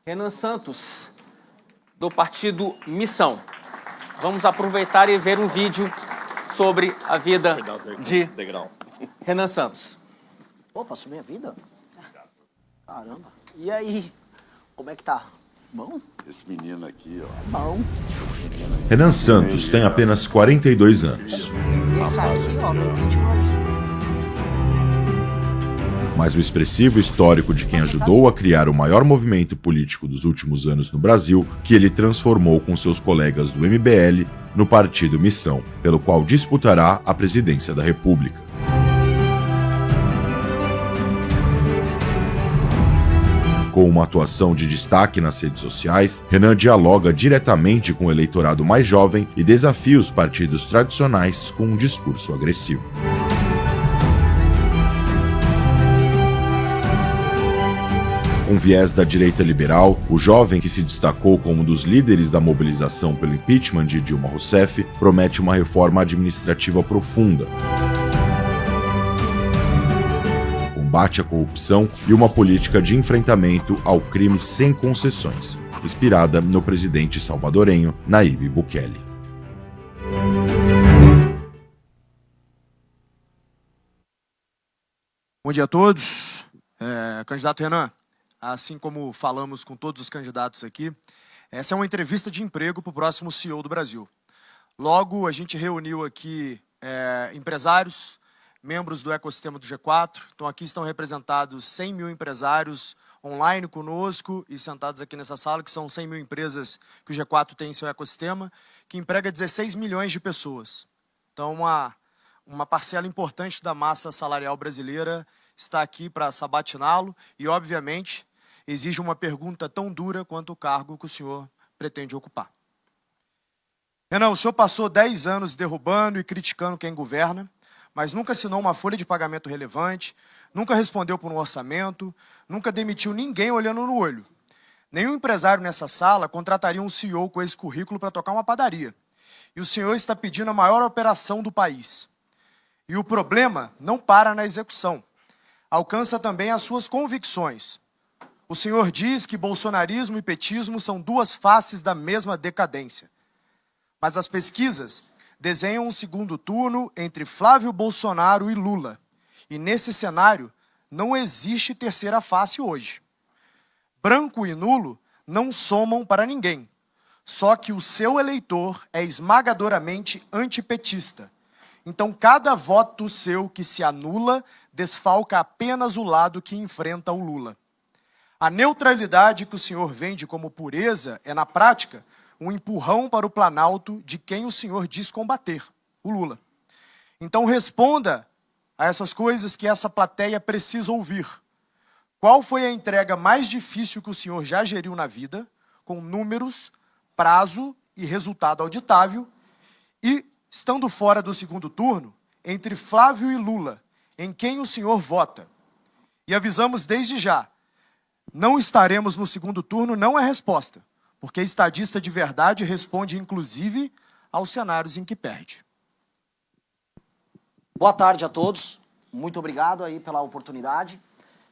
Renan Santos, do partido Missão. Vamos aproveitar e ver um vídeo sobre a vida de Renan Santos. Opa, assumi a vida? Caramba. E aí? Como é que tá? Bom? Esse menino aqui, ó. Bom. Renan Santos tem apenas 42 anos. Esse aqui, ó, meu impeachment. Mas o expressivo histórico de quem ajudou a criar o maior movimento político dos últimos anos no Brasil, que ele transformou com seus colegas do MBL no Partido Missão, pelo qual disputará a presidência da República. Com uma atuação de destaque nas redes sociais, Renan dialoga diretamente com o eleitorado mais jovem e desafia os partidos tradicionais com um discurso agressivo. Com viés da direita liberal, o jovem que se destacou como um dos líderes da mobilização pelo impeachment de Dilma Rousseff promete uma reforma administrativa profunda, combate à corrupção e uma política de enfrentamento ao crime sem concessões, inspirada no presidente salvadorenho Nayib Bukele. Bom dia a todos. Candidato Renan, assim como falamos com todos os candidatos aqui, essa é uma entrevista de emprego para o próximo CEO do Brasil. Logo, a gente reuniu aqui empresários, membros do ecossistema do G4. Então, aqui estão representados 100 mil empresários online conosco e sentados aqui nessa sala, que são 100 mil empresas que o G4 tem em seu ecossistema, que emprega 16 milhões de pessoas. Então, uma parcela importante da massa salarial brasileira está aqui para sabatiná-lo e, obviamente, exige uma pergunta tão dura quanto o cargo que o senhor pretende ocupar. Renan, o senhor passou 10 anos derrubando e criticando quem governa, mas nunca assinou uma folha de pagamento relevante, nunca respondeu por um orçamento, nunca demitiu ninguém olhando no olho. Nenhum empresário nessa sala contrataria um CEO com esse currículo para tocar uma padaria. E o senhor está pedindo a maior operação do país. E o problema não para na execução. Alcança também as suas convicções. O senhor diz que bolsonarismo e petismo são duas faces da mesma decadência. Mas as pesquisas desenham um segundo turno entre Flávio Bolsonaro e Lula. E nesse cenário, não existe terceira face hoje. Branco e nulo não somam para ninguém. Só que o seu eleitor é esmagadoramente antipetista. Então, cada voto seu que se anula desfalca apenas o lado que enfrenta o Lula. A neutralidade que o senhor vende como pureza é, na prática, um empurrão para o Planalto de quem o senhor diz combater, o Lula. Então responda a essas coisas que essa plateia precisa ouvir. Qual foi a entrega mais difícil que o senhor já geriu na vida, com números, prazo e resultado auditável, e, estando fora do segundo turno, entre Flávio e Lula, em quem o senhor vota? E avisamos desde já, não estaremos no segundo turno, não é resposta. Porque estadista de verdade responde, inclusive, aos cenários em que perde. Boa tarde a todos. Muito obrigado aí pela oportunidade.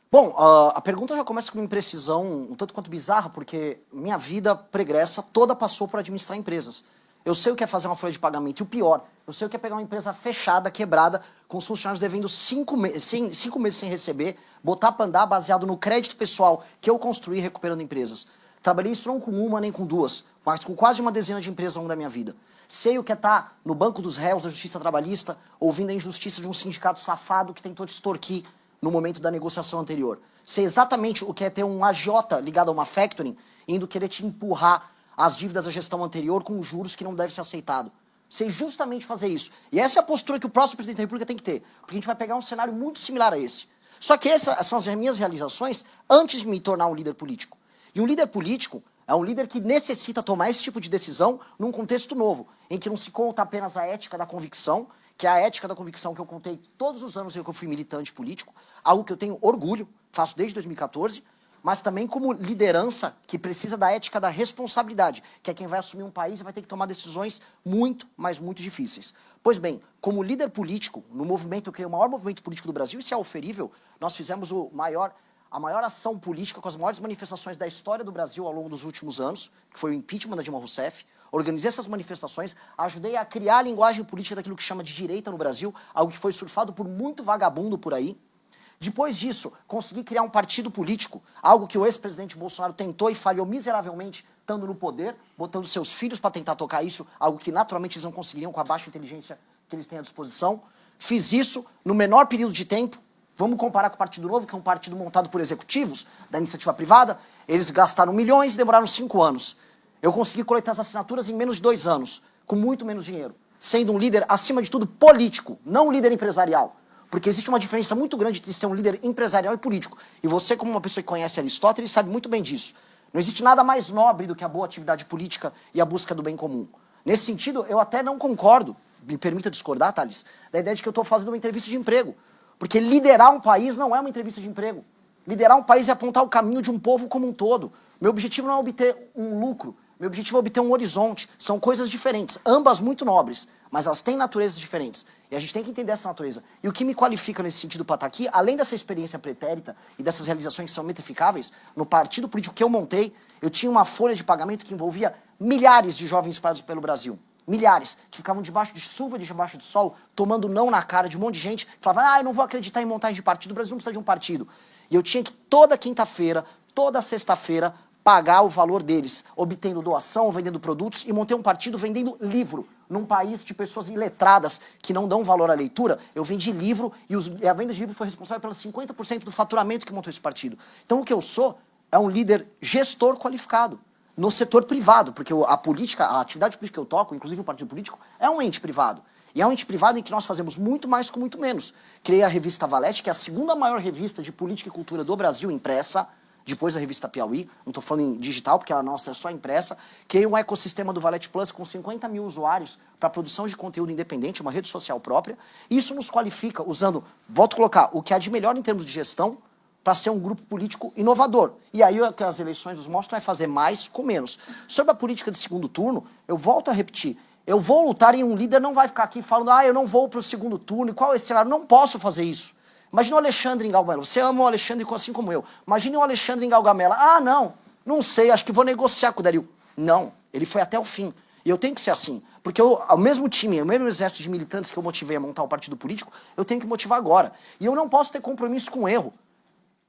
Bom, a pergunta já começa com uma imprecisão um tanto quanto bizarra, porque minha vida pregressa toda passou por administrar empresas. Eu sei o que é fazer uma folha de pagamento, e o pior, eu sei o que é pegar uma empresa fechada, quebrada, com os funcionários devendo 5 meses sem receber, botar para andar baseado no crédito pessoal que eu construí recuperando empresas. Trabalhei isso não com uma nem com duas, mas com quase uma dezena de empresas ao longo da minha vida. Sei o que é estar no banco dos réus da justiça trabalhista, ouvindo a injustiça de um sindicato safado que tentou te extorquir no momento da negociação anterior. Sei exatamente o que é ter um agiota ligado a uma factoring, indo querer te empurrar as dívidas da gestão anterior com juros que não deve ser aceitado. Sei justamente fazer isso. E essa é a postura que o próximo presidente da República tem que ter, porque a gente vai pegar um cenário muito similar a esse. Só que essas são as minhas realizações antes de me tornar um líder político. E um líder político é um líder que necessita tomar esse tipo de decisão num contexto novo, em que não se conta apenas a ética da convicção, que é a ética da convicção que eu contei todos os anos que eu fui militante político, algo que eu tenho orgulho, faço desde 2014, mas também como liderança que precisa da ética da responsabilidade, que é quem vai assumir um país e vai ter que tomar decisões muito, mas muito difíceis. Pois bem, como líder político, no movimento que é o maior movimento político do Brasil, isso é oferível, nós fizemos o maior a maior ação política com as maiores manifestações da história do Brasil ao longo dos últimos anos, que foi o impeachment da Dilma Rousseff. Organizei essas manifestações, ajudei a criar a linguagem política daquilo que chama de direita no Brasil, algo que foi surfado por muito vagabundo por aí. Depois disso, consegui criar um partido político, algo que o ex-presidente Bolsonaro tentou e falhou miseravelmente, estando no poder, botando seus filhos para tentar tocar isso, algo que naturalmente eles não conseguiriam com a baixa inteligência que eles têm à disposição. Fiz isso no menor período de tempo. Vamos comparar com o Partido Novo, que é um partido montado por executivos da iniciativa privada. Eles gastaram milhões e demoraram 5 anos. Eu consegui coletar as assinaturas em menos de 2 anos, com muito menos dinheiro, sendo um líder, acima de tudo, político, não um líder empresarial. Porque existe uma diferença muito grande entre ser um líder empresarial e político. E você, como uma pessoa que conhece Aristóteles, sabe muito bem disso. Não existe nada mais nobre do que a boa atividade política e a busca do bem comum. Nesse sentido, eu até não concordo, me permita discordar, Thales, da ideia de que eu estou fazendo uma entrevista de emprego. Porque liderar um país não é uma entrevista de emprego. Liderar um país é apontar o caminho de um povo como um todo. Meu objetivo não é obter um lucro, meu objetivo é obter um horizonte. São coisas diferentes, ambas muito nobres, mas elas têm naturezas diferentes. E a gente tem que entender essa natureza. E o que me qualifica nesse sentido para estar aqui, além dessa experiência pretérita e dessas realizações que são metificáveis, no partido político que eu montei, eu tinha uma folha de pagamento que envolvia milhares de jovens espalhados pelo Brasil. Milhares, que ficavam debaixo de chuva, debaixo de sol, tomando não na cara de um monte de gente, que falava, eu não vou acreditar em montagem de partido, o Brasil não precisa de um partido. E eu tinha que toda quinta-feira, toda sexta-feira, pagar o valor deles, obtendo doação, vendendo produtos, e montei um partido vendendo livro. Num país de pessoas iletradas que não dão valor à leitura, eu vendi livro e a venda de livro foi responsável pelos 50% do faturamento que montou esse partido. Então o que eu sou é um líder gestor qualificado no setor privado, porque a política, a atividade política que eu toco, inclusive o partido político, é um ente privado. E é um ente privado em que nós fazemos muito mais com muito menos. Criei a revista Valete, que é a segunda maior revista de política e cultura do Brasil impressa, depois da revista Piauí, não estou falando em digital, porque a nossa é só impressa. Criei um ecossistema do Valete Plus com 50 mil usuários para produção de conteúdo independente, uma rede social própria. Isso nos qualifica usando, volto a colocar, o que há de melhor em termos de gestão para ser um grupo político inovador. E aí o que as eleições nos mostram é fazer mais com menos. Sobre a política de segundo turno, eu volto a repetir, eu vou lutar em um líder, não vai ficar aqui falando, eu não vou para o segundo turno, e qual é esse cenário? Não posso fazer isso. Imagina o Alexandre em Gaugamela. Você ama o Alexandre assim como eu. Imagine o Alexandre em Gaugamela. Não sei, acho que vou negociar com o Dario. Não, ele foi até o fim. E eu tenho que ser assim. Porque o mesmo time, o mesmo exército de militantes que eu motivei a montar o partido político, eu tenho que motivar agora. E eu não posso ter compromisso com erro.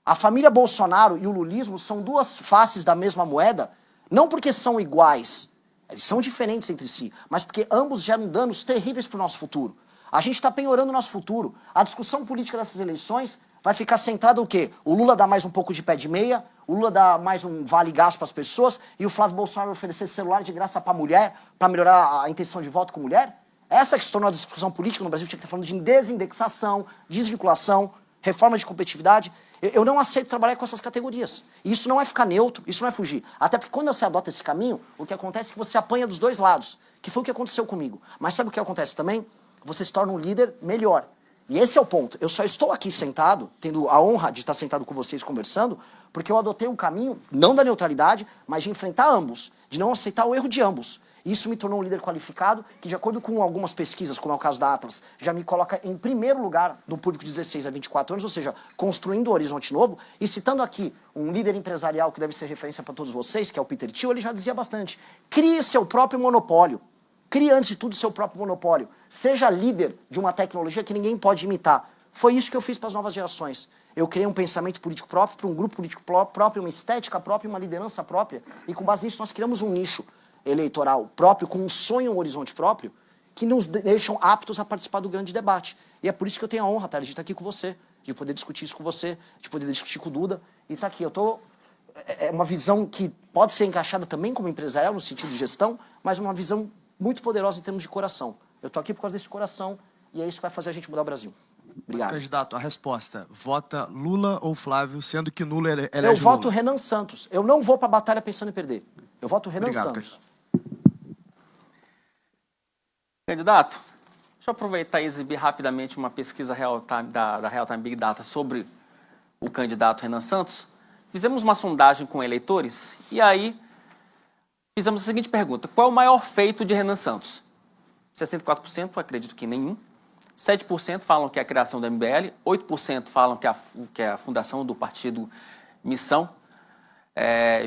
A família Bolsonaro e o lulismo são duas faces da mesma moeda, não porque são iguais, eles são diferentes entre si, mas porque ambos geram danos terríveis para o nosso futuro. A gente está penhorando o nosso futuro. A discussão política dessas eleições vai ficar centrada no quê? O Lula dá mais um pouco de pé de meia, o Lula dá mais um vale-gás para as pessoas e o Flávio Bolsonaro oferecer celular de graça para mulher, para melhorar a intenção de voto com mulher? Essa que se tornou a discussão política no Brasil, tinha que estar falando de desindexação, desvinculação, reforma de competitividade. Eu não aceito trabalhar com essas categorias. E isso não é ficar neutro, isso não é fugir. Até porque quando você adota esse caminho, o que acontece é que você apanha dos dois lados, que foi o que aconteceu comigo. Mas sabe o que acontece também? Você se torna um líder melhor. E esse é o ponto. Eu só estou aqui sentado, tendo a honra de estar sentado com vocês conversando, porque eu adotei um caminho, não da neutralidade, mas de enfrentar ambos, de não aceitar o erro de ambos. E isso me tornou um líder qualificado, que de acordo com algumas pesquisas, como é o caso da Atlas, já me coloca em primeiro lugar do público de 16 a 24 anos, ou seja, construindo um horizonte novo. E citando aqui um líder empresarial que deve ser referência para todos vocês, que é o Peter Thiel, ele já dizia bastante, crie seu próprio monopólio. Crie, antes de tudo, seu próprio monopólio. Seja líder de uma tecnologia que ninguém pode imitar. Foi isso que eu fiz para as novas gerações. Eu criei um pensamento político próprio, para um grupo político próprio, uma estética própria, uma liderança própria. E com base nisso nós criamos um nicho eleitoral próprio, com um sonho, um horizonte próprio, que nos deixam aptos a participar do grande debate. E é por isso que eu tenho a honra, Thales, de estar aqui com você, de poder discutir isso com você, de poder discutir com o Duda. E estar aqui. É uma visão que pode ser encaixada também como empresarial, no sentido de gestão, mas uma visão muito poderosa em termos de coração. Eu estou aqui por causa desse coração e é isso que vai fazer a gente mudar o Brasil. Obrigado. Mas, candidato, a resposta, vota Lula ou Flávio, sendo que Lula elege Eu voto Renan Santos. Eu não vou para a batalha pensando em perder. Eu voto Renan Santos. Candidato, deixa eu aproveitar e exibir rapidamente uma pesquisa da Real Time Big Data sobre o candidato Renan Santos. Fizemos uma sondagem com eleitores e aí fizemos a seguinte pergunta: qual é o maior feito de Renan Santos? 64%, acredito que nenhum. 7% falam que é a criação do MBL, 8% falam que é a fundação do partido Missão,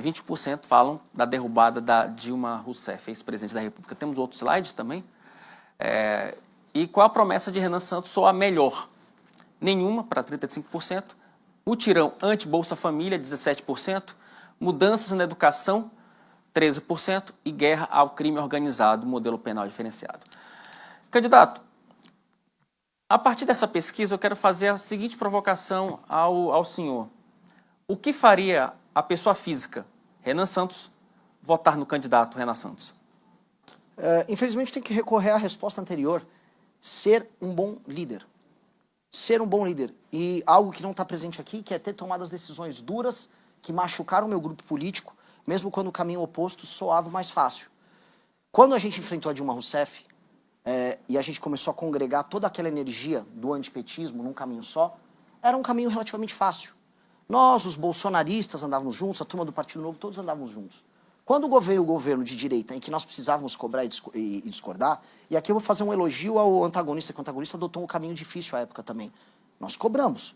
20% falam da derrubada da Dilma Rousseff, ex-presidente da República. Temos outros slides também. E qual a promessa de Renan Santos soa melhor? Nenhuma, para 35%. Mutirão anti-Bolsa Família, 17%. Mudanças na educação, 13%. E guerra ao crime organizado, modelo penal diferenciado. Candidato, a partir dessa pesquisa eu quero fazer a seguinte provocação ao senhor. O que faria a pessoa física, Renan Santos, votar no candidato Renan Santos? Infelizmente tem que recorrer à resposta anterior. Ser um bom líder. Ser um bom líder. E algo que não está presente aqui, que é ter tomado as decisões duras que machucaram o meu grupo político, mesmo quando o caminho oposto soava mais fácil. Quando a gente enfrentou a Dilma Rousseff, e a gente começou a congregar toda aquela energia do antipetismo num caminho só, era um caminho relativamente fácil. Nós, os bolsonaristas, andávamos juntos, a turma do Partido Novo, todos andávamos juntos. Quando veio o governo de direita, em que nós precisávamos cobrar e discordar, e aqui eu vou fazer um elogio ao antagonista, que o antagonista adotou um caminho difícil à época também. Nós cobramos.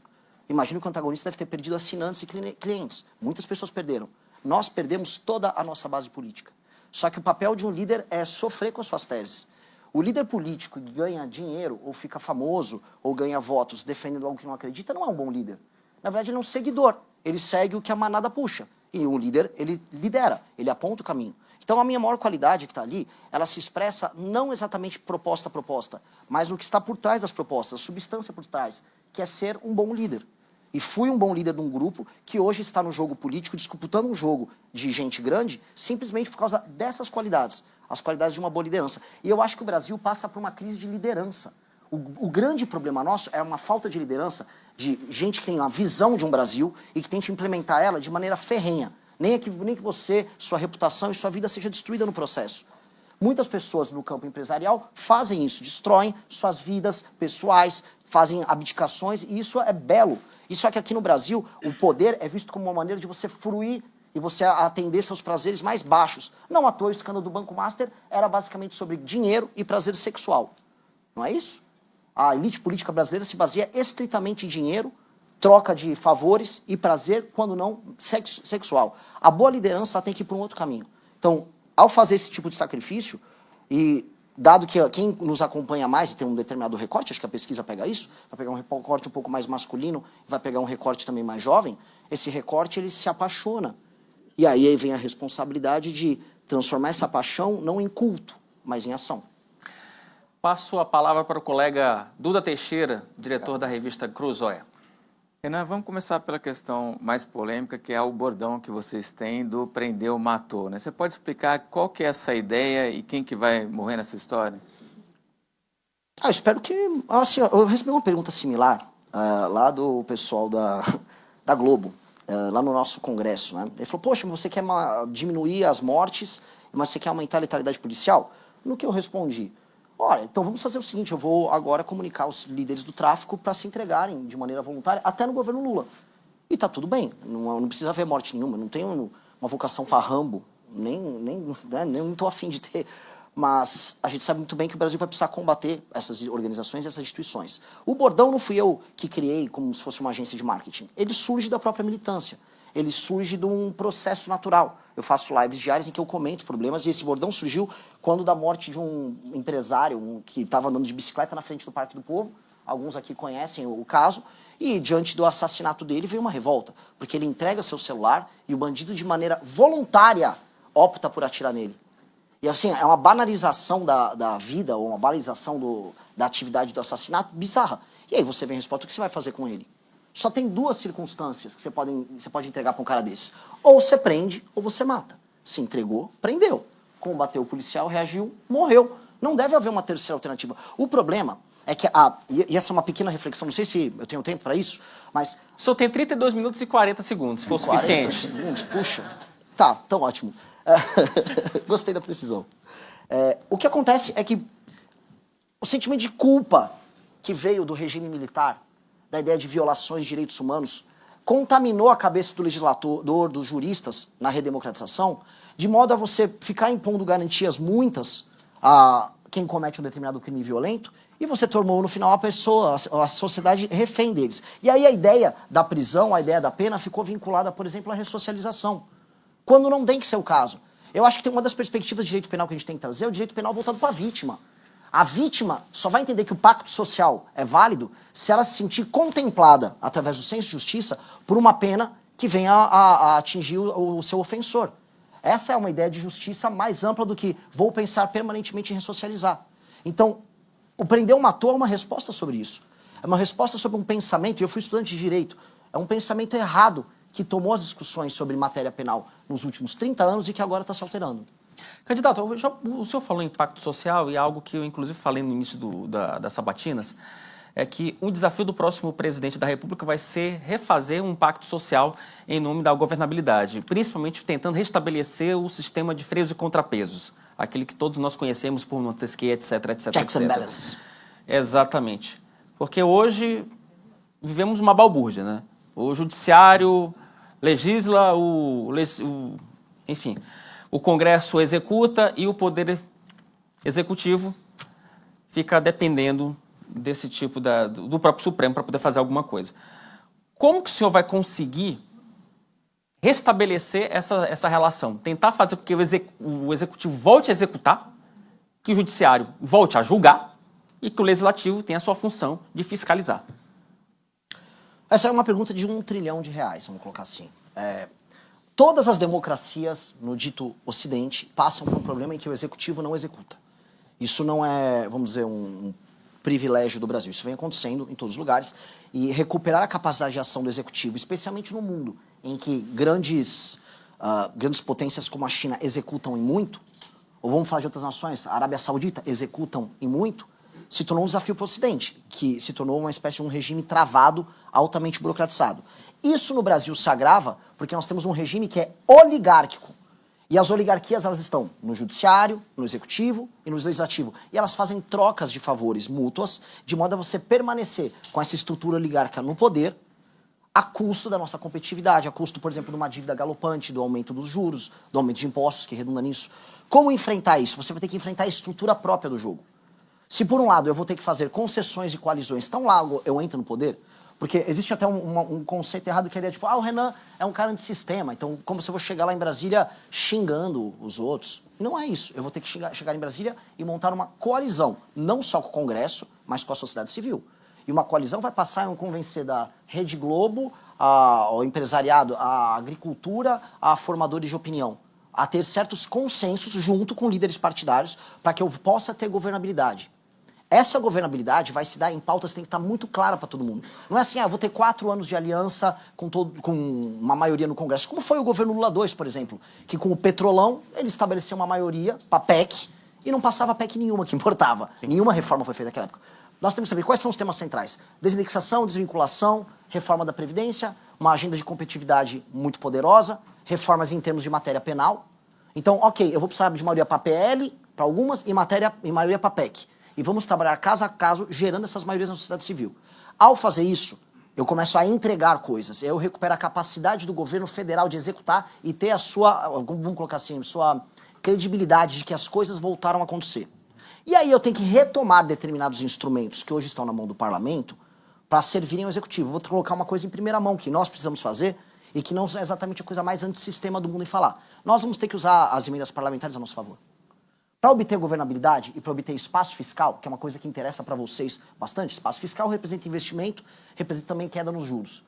Imagino que o antagonista deve ter perdido assinantes e clientes. Muitas pessoas perderam. Nós perdemos toda a nossa base política. Só que o papel de um líder é sofrer com as suas teses. O líder político que ganha dinheiro, ou fica famoso, ou ganha votos defendendo algo que não acredita, não é um bom líder. Na verdade, ele é um seguidor. Ele segue o que a manada puxa. E um líder, ele lidera, ele aponta o caminho. Então, a minha maior qualidade que está ali, ela se expressa não exatamente proposta a proposta, mas no que está por trás das propostas, a substância por trás, que é ser um bom líder. E fui um bom líder de um grupo que hoje está no jogo político, disputando um jogo de gente grande, simplesmente por causa dessas qualidades, as qualidades de uma boa liderança. E eu acho que o Brasil passa por uma crise de liderança. O grande problema nosso é uma falta de liderança, de gente que tem uma visão de um Brasil e que tente implementar ela de maneira ferrenha. Nem que você, sua reputação e sua vida seja destruída no processo. Muitas pessoas no campo empresarial fazem isso, destroem suas vidas pessoais, fazem abdicações, e isso é belo. Isso é que aqui no Brasil, o poder é visto como uma maneira de você fruir e você atender seus prazeres mais baixos. Não à toa, o escândalo do Banco Master era basicamente sobre dinheiro e prazer sexual. Não é isso? A elite política brasileira se baseia estritamente em dinheiro, troca de favores e prazer, quando não sexual. A boa liderança tem que ir por um outro caminho. Então, ao fazer esse tipo de sacrifício, e dado que quem nos acompanha mais e tem um determinado recorte, acho que a pesquisa pega isso, vai pegar um recorte um pouco mais masculino, vai pegar um recorte também mais jovem, esse recorte ele se apaixona. E aí vem a responsabilidade de transformar essa paixão não em culto, mas em ação. Passo a palavra para o colega Duda Teixeira, diretor da revista Cruzoia. Renan, vamos começar pela questão mais polêmica, que é o bordão que vocês têm do prendeu, matou, né? Você pode explicar qual que é essa ideia e quem que vai morrer nessa história? Eu espero que... Assim, eu recebi uma pergunta similar lá do pessoal da Globo, lá no nosso congresso, né? Ele falou, poxa, você quer diminuir as mortes, mas você quer aumentar a letalidade policial? No que eu respondi? Olha, então vamos fazer o seguinte, eu vou agora comunicar os líderes do tráfico para se entregarem de maneira voluntária, até no governo Lula. E tá tudo bem, não precisa haver morte nenhuma, não tenho uma vocação para Rambo, nem estou afim de ter. Mas a gente sabe muito bem que o Brasil vai precisar combater essas organizações e essas instituições. O bordão não fui eu que criei como se fosse uma agência de marketing. Ele surge da própria militância. Ele surge de um processo natural. Eu faço lives diárias em que eu comento problemas e esse bordão surgiu quando da morte de um empresário que estava andando de bicicleta na frente do Parque do Povo. Alguns aqui conhecem o caso. E diante do assassinato dele veio uma revolta, porque ele entrega seu celular e o bandido de maneira voluntária opta por atirar nele. E assim, é uma banalização da vida ou uma banalização da atividade do assassinato bizarra. E aí você vem a resposta, o que você vai fazer com ele? Só tem duas circunstâncias que você pode entregar para um cara desse. Ou você prende, ou você mata. Se entregou, prendeu. Combateu o policial, reagiu, morreu. Não deve haver uma terceira alternativa. O problema é que, e essa é uma pequena reflexão, não sei se eu tenho tempo para isso, mas... O senhor tem 32 minutos e 40 segundos, se for 40 suficiente. segundos, puxa. Tá, então ótimo. Gostei da precisão. O que acontece é que o sentimento de culpa que veio do regime militar, da ideia de violações de direitos humanos, contaminou a cabeça do legislador, dos juristas, na redemocratização, de modo a você ficar impondo garantias muitas a quem comete um determinado crime violento E você tornou, no final, a pessoa, a sociedade refém deles. E aí a ideia da prisão, a ideia da pena ficou vinculada, por exemplo, à ressocialização. Quando não tem que ser o caso. Eu acho que tem uma das perspectivas de direito penal que a gente tem que trazer, é o direito penal voltado para a vítima. A vítima só vai entender que o pacto social é válido se ela se sentir contemplada, através do senso de justiça, por uma pena que venha a atingir o seu ofensor. Essa é uma ideia de justiça mais ampla do que vou pensar permanentemente em ressocializar. Então, o Prender ou Matou é uma resposta sobre isso. É uma resposta sobre um pensamento, e eu fui estudante de direito, é um pensamento errado que tomou as discussões sobre matéria penal nos últimos 30 anos e que agora está se alterando. Candidato, o senhor falou em impacto social e algo que eu, inclusive, falei no início das sabatinas, é que um desafio do próximo presidente da República vai ser refazer um pacto social em nome da governabilidade, principalmente tentando restabelecer o sistema de freios e contrapesos, aquele que todos nós conhecemos por Montesquieu, etc, etc, Checks and etc. balances. Exatamente. Porque hoje vivemos uma balbúrdia, né? O judiciário legisla, enfim, o Congresso executa e o Poder Executivo fica dependendo desse tipo do próprio Supremo para poder fazer alguma coisa. Como que o senhor vai conseguir restabelecer essa relação? Tentar fazer com que o Executivo volte a executar, que o Judiciário volte a julgar e que o Legislativo tenha a sua função de fiscalizar. Essa é uma pergunta de R$1 trilhão, vamos colocar assim. Todas as democracias no dito Ocidente passam por um problema em que o Executivo não executa. Isso não é, vamos dizer, um privilégio do Brasil. Isso vem acontecendo em todos os lugares. E recuperar a capacidade de ação do Executivo, especialmente no mundo em que grandes potências como a China executam em muito, ou vamos falar de outras nações, a Arábia Saudita executam em muito, se tornou um desafio para o Ocidente, que se tornou uma espécie de um regime travado, altamente burocratizado. Isso no Brasil se agrava porque nós temos um regime que é oligárquico. E as oligarquias, elas estão no judiciário, no executivo e no legislativo. E elas fazem trocas de favores mútuas, de modo a você permanecer com essa estrutura oligárquica no poder, a custo da nossa competitividade, a custo, por exemplo, de uma dívida galopante, do aumento dos juros, do aumento de impostos, que redunda nisso. Como enfrentar isso? Você vai ter que enfrentar a estrutura própria do jogo. Se, por um lado, eu vou ter que fazer concessões e coalizões tão logo eu entro no poder, porque existe até um conceito errado que é tipo, o Renan é um cara antissistema, então como se eu vou chegar lá em Brasília xingando os outros. Não é isso. Eu vou ter que chegar em Brasília e montar uma coalizão, não só com o Congresso, mas com a sociedade civil. E uma coalizão vai passar a convencer da Rede Globo, ao empresariado, à agricultura, a formadores de opinião, a ter certos consensos junto com líderes partidários para que eu possa ter governabilidade. Essa governabilidade vai se dar em pautas que tem que estar muito clara para todo mundo. Não é assim, eu vou ter 4 anos de aliança com uma maioria no Congresso. Como foi o governo Lula II, por exemplo, que com o Petrolão ele estabeleceu uma maioria para PEC e não passava PEC nenhuma que importava. Sim. Nenhuma reforma foi feita naquela época. Nós temos que saber quais são os temas centrais. Desindexação, desvinculação, reforma da Previdência, uma agenda de competitividade muito poderosa, reformas em termos de matéria penal. Então, ok, eu vou precisar de maioria para PL, para algumas, e maioria para PEC. E vamos trabalhar caso a caso, gerando essas maiorias na sociedade civil. Ao fazer isso, eu começo a entregar coisas. Eu recupero a capacidade do governo federal de executar e ter a sua, vamos colocar assim, sua credibilidade de que as coisas voltaram a acontecer. E aí eu tenho que retomar determinados instrumentos que hoje estão na mão do parlamento para servirem ao executivo. Vou colocar uma coisa em primeira mão que nós precisamos fazer e que não é exatamente a coisa mais antissistema do mundo em falar. Nós vamos ter que usar as emendas parlamentares a nosso favor. Para obter governabilidade e para obter espaço fiscal, que é uma coisa que interessa para vocês bastante, espaço fiscal representa investimento, representa também queda nos juros.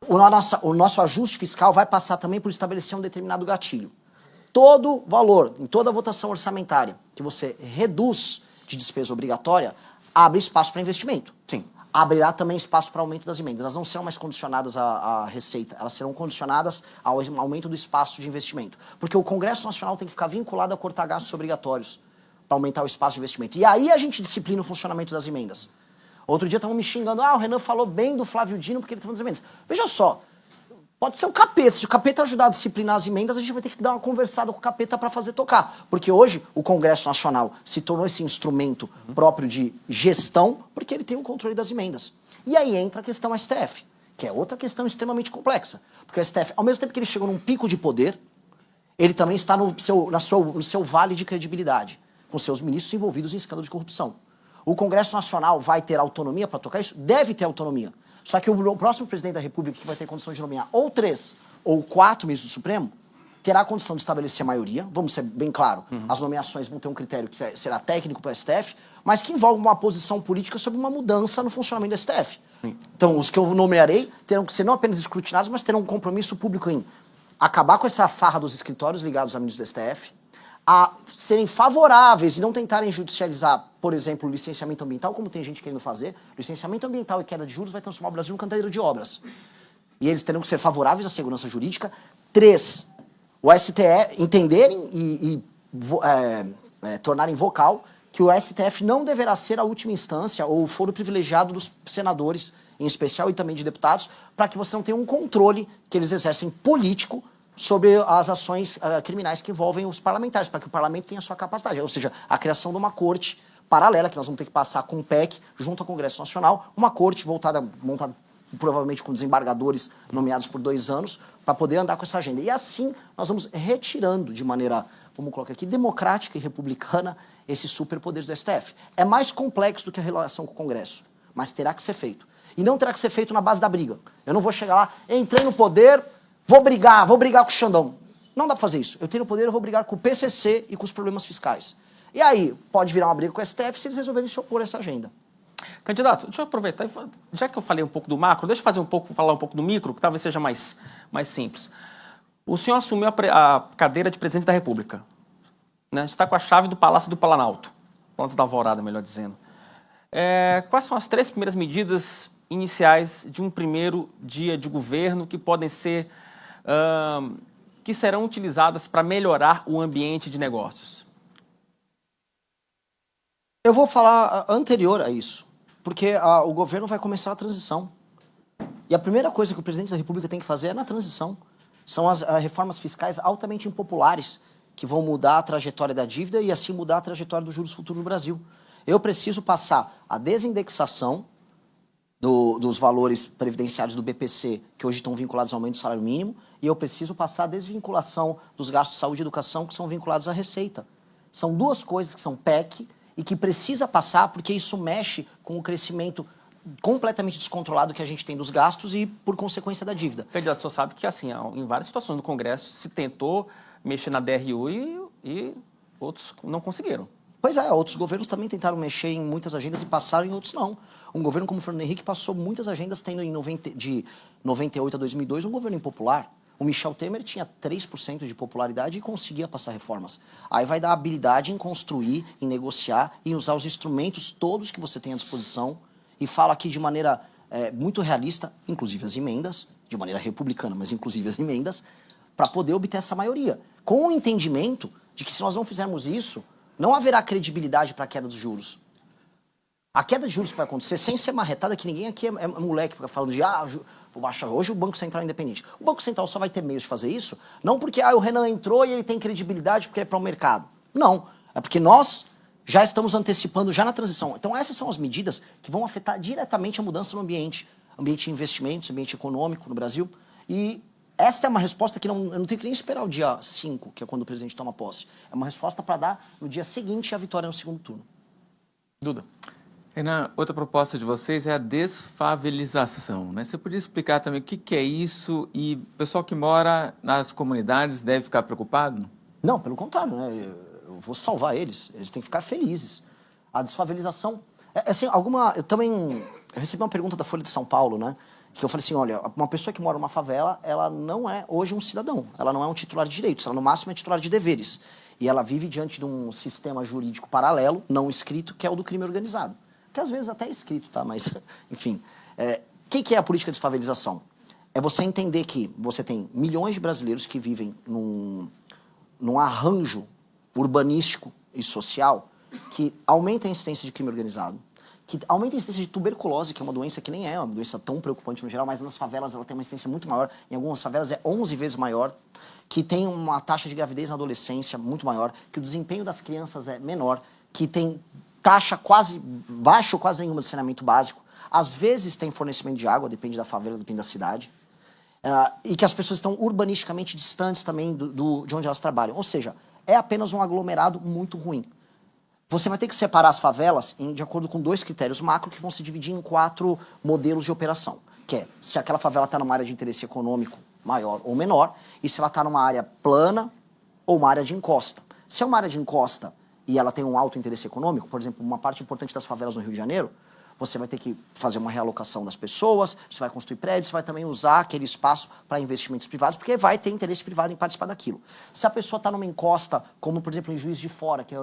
O nosso ajuste fiscal vai passar também por estabelecer um determinado gatilho. Todo valor, em toda votação orçamentária, que você reduz de despesa obrigatória, abre espaço para investimento. Sim. Abrirá também espaço para aumento das emendas. Elas não serão mais condicionadas à receita, elas serão condicionadas ao aumento do espaço de investimento. Porque o Congresso Nacional tem que ficar vinculado a cortar gastos obrigatórios para aumentar o espaço de investimento. E aí a gente disciplina o funcionamento das emendas. Outro dia estavam me xingando, o Renan falou bem do Flávio Dino porque ele está falando das emendas. Veja só, pode ser o capeta. Se o capeta ajudar a disciplinar as emendas, a gente vai ter que dar uma conversada com o capeta para fazer tocar. Porque hoje o Congresso Nacional se tornou esse instrumento próprio de gestão, porque ele tem o controle das emendas. E aí entra a questão STF, que é outra questão extremamente complexa. Porque o STF, ao mesmo tempo que ele chegou num pico de poder, ele também está no seu vale de credibilidade, com seus ministros envolvidos em escândalo de corrupção. O Congresso Nacional vai ter autonomia para tocar isso? Deve ter autonomia. Só que o próximo presidente da República, que vai ter condição de nomear ou 3 ou 4 ministros do Supremo, terá a condição de estabelecer a maioria. Vamos ser bem claro, as nomeações vão ter um critério que será técnico para o STF, mas que envolve uma posição política sobre uma mudança no funcionamento do STF. Então, os que eu nomearei terão que ser não apenas escrutinados, mas terão um compromisso público em acabar com essa farra dos escritórios ligados a ministros do STF, a serem favoráveis e não tentarem judicializar, por exemplo, o licenciamento ambiental, como tem gente querendo fazer. Licenciamento ambiental e queda de juros vai transformar o Brasil num canteiro de obras. E eles terão que ser favoráveis à segurança jurídica. 3, o STF entenderem e tornarem vocal que o STF não deverá ser a última instância ou o foro privilegiado dos senadores, em especial, e também de deputados, para que você não tenha um controle que eles exercem político sobre as ações criminais que envolvem os parlamentares, para que o parlamento tenha a sua capacidade. Ou seja, a criação de uma corte paralela, que nós vamos ter que passar com o PEC, junto ao Congresso Nacional, uma corte montada provavelmente com desembargadores nomeados por 2 anos, para poder andar com essa agenda. E assim nós vamos retirando de maneira, vamos colocar aqui, democrática e republicana esses superpoderes do STF. É mais complexo do que a relação com o Congresso, mas terá que ser feito. E não terá que ser feito na base da briga. Eu não vou chegar lá, entrei no poder, vou brigar com o Xandão. Não dá pra fazer isso. Eu tenho no poder, eu vou brigar com o PCC e com os problemas fiscais. E aí, pode virar uma briga com o STF se eles resolverem se opor a essa agenda. Candidato, deixa eu aproveitar, já que eu falei um pouco do macro, deixa eu falar um pouco do micro, que talvez seja mais simples. O senhor assumiu a cadeira de presidente da República, né? Está com a chave do Palácio do Planalto, Palácio da Alvorada, melhor dizendo. Quais são as 3 primeiras medidas iniciais de um primeiro dia de governo que podem ser, que serão utilizadas para melhorar o ambiente de negócios? Eu vou falar anterior a isso, porque o governo vai começar a transição. E a primeira coisa que o presidente da República tem que fazer é na transição. São as reformas fiscais altamente impopulares que vão mudar a trajetória da dívida e assim mudar a trajetória dos juros futuros no Brasil. Eu preciso passar a desindexação dos valores previdenciários do BPC, que hoje estão vinculados ao aumento do salário mínimo, e eu preciso passar a desvinculação dos gastos de saúde e educação, que são vinculados à receita. São 2 coisas que são PEC e que precisa passar porque isso mexe com o crescimento completamente descontrolado que a gente tem dos gastos e, por consequência, da dívida. Candidato, o senhor sabe que, assim, em várias situações no Congresso se tentou mexer na DRU e outros não conseguiram. Pois é, outros governos também tentaram mexer em muitas agendas e passaram em outros não. Um governo como o Fernando Henrique passou muitas agendas, tendo de 98 a 2002 um governo impopular. O Michel Temer tinha 3% de popularidade e conseguia passar reformas. Aí vai dar habilidade em construir, em negociar, em usar os instrumentos todos que você tem à disposição. E falo aqui de maneira muito realista, inclusive as emendas, de maneira republicana, mas inclusive as emendas, para poder obter essa maioria. Com o entendimento de que se nós não fizermos isso, não haverá credibilidade para a queda dos juros. A queda de juros que vai acontecer, sem ser marretada, que ninguém aqui é moleque, fica falando de vou baixar hoje o Banco Central é independente. O Banco Central só vai ter meios de fazer isso, não porque o Renan entrou e ele tem credibilidade porque é para o mercado. Não, é porque nós já estamos antecipando já na transição. Então essas são as medidas que vão afetar diretamente a mudança no ambiente de investimentos, ambiente econômico no Brasil. E esta é uma resposta que eu não tenho que nem esperar o dia 5, que é quando o presidente toma posse. É uma resposta para dar no dia seguinte a vitória no segundo turno. Duda. Renan, outra proposta de vocês é a desfavelização, né? Você podia explicar também o que é isso e o pessoal que mora nas comunidades deve ficar preocupado? Não, pelo contrário, né? Eu vou salvar eles têm que ficar felizes. A desfavelização... assim, eu recebi uma pergunta da Folha de São Paulo, né? Que eu falei assim, olha, uma pessoa que mora numa favela, ela não é hoje um cidadão, ela não é um titular de direitos, ela no máximo é titular de deveres. E ela vive diante de um sistema jurídico paralelo, não escrito, que é o do crime organizado. Que às vezes até é escrito, tá? Mas, enfim. O que é a política de desfavelização? É você entender que você tem milhões de brasileiros que vivem num arranjo urbanístico e social que aumenta a incidência de crime organizado, que aumenta a incidência de tuberculose, que é uma doença que nem é uma doença tão preocupante no geral, mas nas favelas ela tem uma incidência muito maior, em algumas favelas é 11 vezes maior, que tem uma taxa de gravidez na adolescência muito maior, que o desempenho das crianças é menor, que tem taxa baixa ou quase nenhuma de saneamento básico, às vezes tem fornecimento de água, depende da favela, depende da cidade, e que as pessoas estão urbanisticamente distantes também de onde elas trabalham, ou seja, é apenas um aglomerado muito ruim. Você vai ter que separar as favelas de acordo com 2 critérios macro que vão se dividir em 4 modelos de operação. Que é se aquela favela está numa área de interesse econômico maior ou menor e se ela está numa área plana ou uma área de encosta. Se é uma área de encosta e ela tem um alto interesse econômico, por exemplo, uma parte importante das favelas no Rio de Janeiro, você vai ter que fazer uma realocação das pessoas, você vai construir prédios, você vai também usar aquele espaço para investimentos privados, porque vai ter interesse privado em participar daquilo. Se a pessoa está numa encosta, como por exemplo em Juiz de Fora, que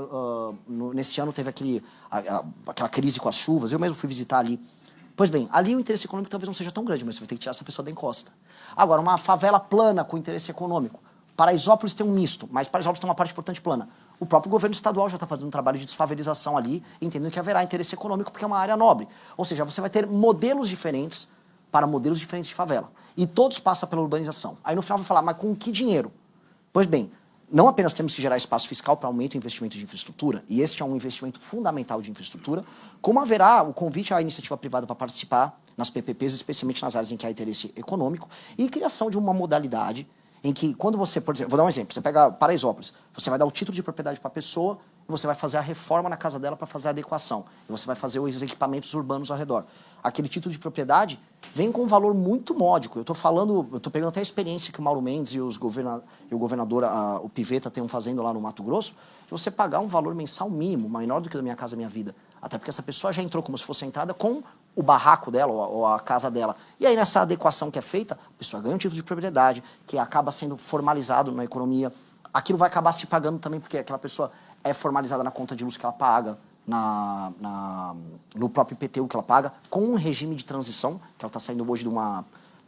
nesse ano teve aquela crise com as chuvas, eu mesmo fui visitar ali. Pois bem, ali o interesse econômico talvez não seja tão grande, mas você vai ter que tirar essa pessoa da encosta. Agora, uma favela plana com interesse econômico. Paraisópolis tem um misto, mas Paraisópolis tem uma parte importante plana. O próprio governo estadual já está fazendo um trabalho de desfavelização ali, entendendo que haverá interesse econômico porque é uma área nobre. Ou seja, você vai ter modelos diferentes para modelos diferentes de favela. E todos passam pela urbanização. Aí no final vai falar, mas com que dinheiro? Pois bem, não apenas temos que gerar espaço fiscal para aumento e investimento de infraestrutura, e este é um investimento fundamental de infraestrutura, como haverá o convite à iniciativa privada para participar nas PPPs, especialmente nas áreas em que há interesse econômico, e criação de uma modalidade em que, quando você, por exemplo, vou dar um exemplo, você pega Paraisópolis, você vai dar o título de propriedade para a pessoa e você vai fazer a reforma na casa dela para fazer a adequação. E você vai fazer os equipamentos urbanos ao redor. Aquele título de propriedade vem com um valor muito módico. Eu estou pegando até a experiência que o Mauro Mendes e o governador, o Piveta, estão fazendo lá no Mato Grosso, de você pagar um valor mensal mínimo, menor do que da Minha Casa Minha Vida. Até porque essa pessoa já entrou como se fosse a entrada com o barraco dela ou a casa dela. E aí nessa adequação que é feita, a pessoa ganha um título de propriedade, que acaba sendo formalizado na economia. Aquilo vai acabar se pagando também, porque aquela pessoa é formalizada na conta de luz que ela paga, no próprio IPTU que ela paga, com um regime de transição, que ela está saindo hoje de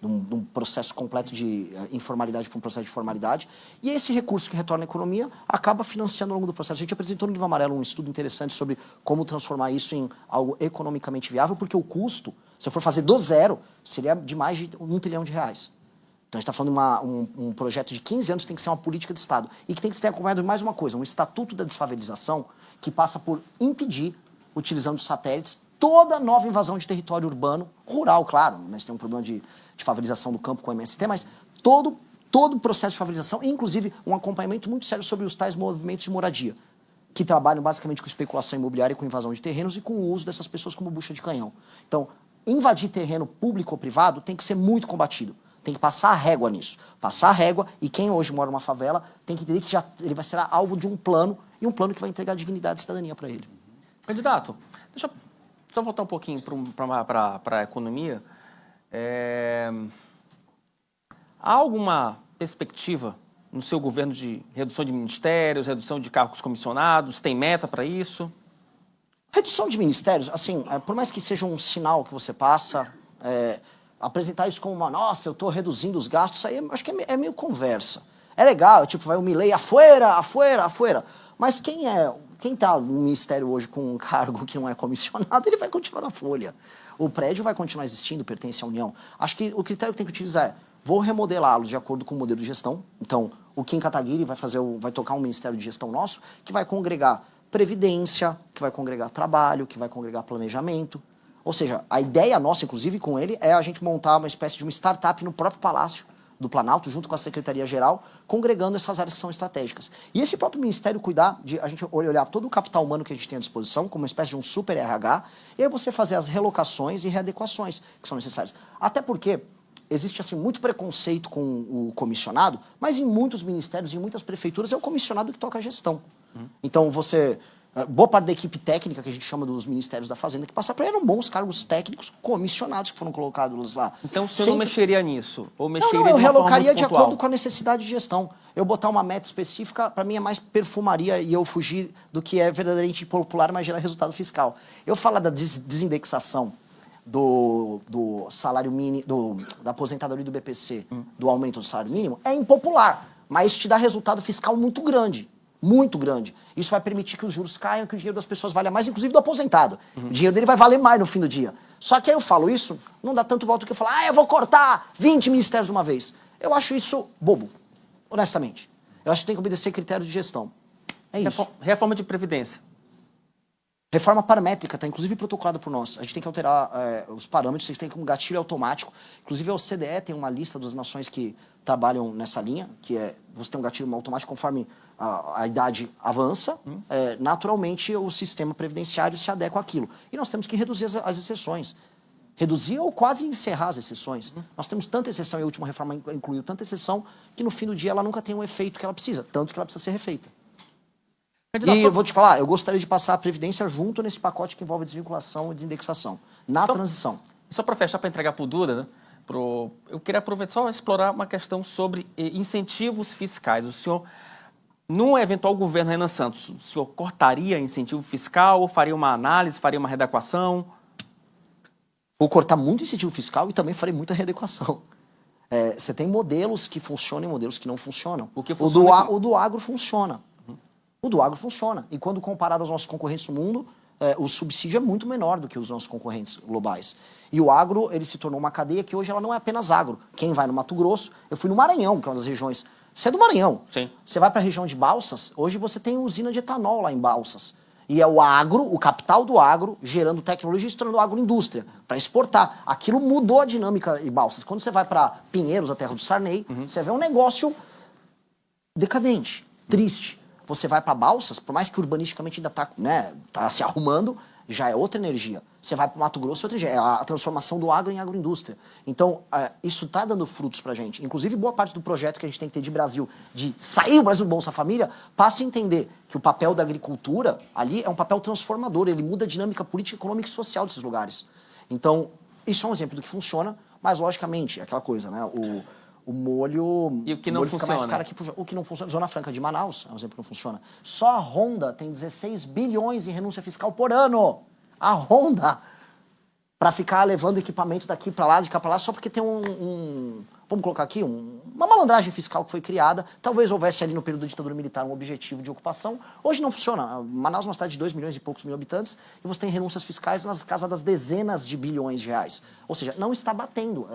um processo completo de informalidade para um processo de formalidade. E esse recurso que retorna à economia acaba financiando ao longo do processo. A gente apresentou no Livro Amarelo um estudo interessante sobre como transformar isso em algo economicamente viável, porque o custo, se eu for fazer do zero, seria de mais de R$1 trilhão. Então a gente está falando de um projeto de 15 anos que tem que ser uma política de Estado. E que tem que ser acompanhado de mais uma coisa, um estatuto da desfavelização que passa por impedir, utilizando satélites, toda nova invasão de território urbano, rural, claro, mas tem um problema de favelização do campo com o MST, mas todo o processo de favelização, inclusive um acompanhamento muito sério sobre os tais movimentos de moradia, que trabalham basicamente com especulação imobiliária, com invasão de terrenos e com o uso dessas pessoas como bucha de canhão. Então, invadir terreno público ou privado tem que ser muito combatido. Tem que passar a régua nisso. Passar a régua, e quem hoje mora numa favela tem que entender que ele vai ser alvo de um plano, e um plano que vai entregar dignidade e cidadania para ele. Candidato, deixa eu voltar um pouquinho para a economia. Há alguma perspectiva no seu governo de redução de ministérios, redução de cargos comissionados? Tem meta para isso? Redução de ministérios, assim, por mais que seja um sinal que você passa, apresentar isso como uma, nossa, eu estou reduzindo os gastos, isso aí acho que é meio conversa. É legal, tipo, vai o Milei, afuera. Mas quem está no ministério hoje com um cargo que não é comissionado, ele vai continuar na folha. O prédio vai continuar existindo, pertence à União. Acho que o critério que tem que utilizar é, vou remodelá-los de acordo com o modelo de gestão. Então, o Kim Kataguiri vai tocar um ministério de gestão nosso, que vai congregar previdência, que vai congregar trabalho, que vai congregar planejamento. Ou seja, a ideia nossa, inclusive, com ele, é a gente montar uma espécie de uma startup no próprio Palácio do Planalto, junto com a Secretaria-Geral, congregando essas áreas que são estratégicas. E esse próprio Ministério cuidar de a gente olhar todo o capital humano que a gente tem à disposição, como uma espécie de um super RH, e aí você fazer as relocações e readequações que são necessárias. Até porque existe assim, muito preconceito com o comissionado, mas em muitos ministérios, em muitas prefeituras, é o comissionado que toca a gestão. Então boa parte da equipe técnica, que a gente chama dos ministérios da Fazenda, que passa para ele, eram bons cargos técnicos comissionados que foram colocados lá. Então o senhor não mexeria nisso? Ou mexeria não, eu relocaria de pontual? acordo com a necessidade de gestão. Eu botar uma meta específica, para mim é mais perfumaria e eu fugir do que é verdadeiramente popular, mas gera resultado fiscal. Eu falar da desindexação do salário mínimo, da aposentadoria do BPC, do aumento do salário mínimo, é impopular, mas te dá resultado fiscal muito grande. Muito grande. Isso vai permitir que os juros caiam, que o dinheiro das pessoas valha mais, inclusive do aposentado. O dinheiro dele vai valer mais no fim do dia. Só que aí eu falo isso, não dá tanto volta que eu falo, eu vou cortar 20 ministérios de uma vez. Eu acho isso bobo, honestamente. Eu acho que tem que obedecer critérios de gestão. É isso. Reforma de Previdência. Reforma paramétrica, está inclusive protocolada por nós. A gente tem que alterar os parâmetros, vocês têm um gatilho automático. Inclusive a OCDE tem uma lista das nações que trabalham nessa linha, que é você tem um gatilho automático conforme a idade avança, naturalmente o sistema previdenciário se adequa àquilo. E nós temos que reduzir as exceções. Reduzir ou quase encerrar as exceções. Nós temos tanta exceção, e a última reforma incluiu tanta exceção, que no fim do dia ela nunca tem o efeito que ela precisa, tanto que ela precisa ser refeita. E eu vou te falar, eu gostaria de passar a Previdência junto nesse pacote que envolve desvinculação e desindexação, na transição. Só para fechar, para entregar para o Duda, né? Eu queria aproveitar só explorar uma questão sobre incentivos fiscais. O senhor, num eventual governo Renan Santos, o senhor cortaria incentivo fiscal ou faria uma análise, faria uma readequação? Vou cortar muito incentivo fiscal e também farei muita readequação. Você tem modelos que funcionam e modelos que não funcionam. O do agro funciona. O do agro funciona. E quando comparado aos nossos concorrentes no mundo, o subsídio é muito menor do que os nossos concorrentes globais. E o agro, ele se tornou uma cadeia que hoje ela não é apenas agro. Quem vai no Mato Grosso, eu fui no Maranhão, que é uma das regiões... Você é do Maranhão. Sim. Você vai para a região de Balsas, hoje você tem usina de etanol lá em Balsas. E é o agro, o capital do agro, gerando tecnologia e se tornando agroindústria, para exportar. Aquilo mudou a dinâmica em Balsas. Quando você vai para Pinheiros, a terra do Sarney, você vê um negócio decadente, triste. Você vai para Balsas, por mais que urbanisticamente ainda tá se arrumando, já é outra energia. Você vai para o Mato Grosso, outra energia. É a transformação do agro em agroindústria. Então, isso está dando frutos para a gente. Inclusive, boa parte do projeto que a gente tem que ter de Brasil, de sair o Brasil do Bolsa Família, passa a entender que o papel da agricultura ali é um papel transformador. Ele muda a dinâmica política, econômica e social desses lugares. Então, isso é um exemplo do que funciona, mas, logicamente, é aquela coisa, né? O molho... E o que não funciona? Fica mais caro aqui o que não funciona. Zona Franca de Manaus é um exemplo que não funciona. Só a Honda tem 16 bilhões em renúncia fiscal por ano. A Honda, para ficar levando equipamento daqui para lá, de cá para lá, só porque tem vamos colocar aqui, uma malandragem fiscal que foi criada. Talvez houvesse ali no período da ditadura militar um objetivo de ocupação. Hoje não funciona. Manaus é uma cidade de 2 milhões e poucos mil habitantes e você tem renúncias fiscais nas casas das dezenas de bilhões de reais. Ou seja, não está batendo.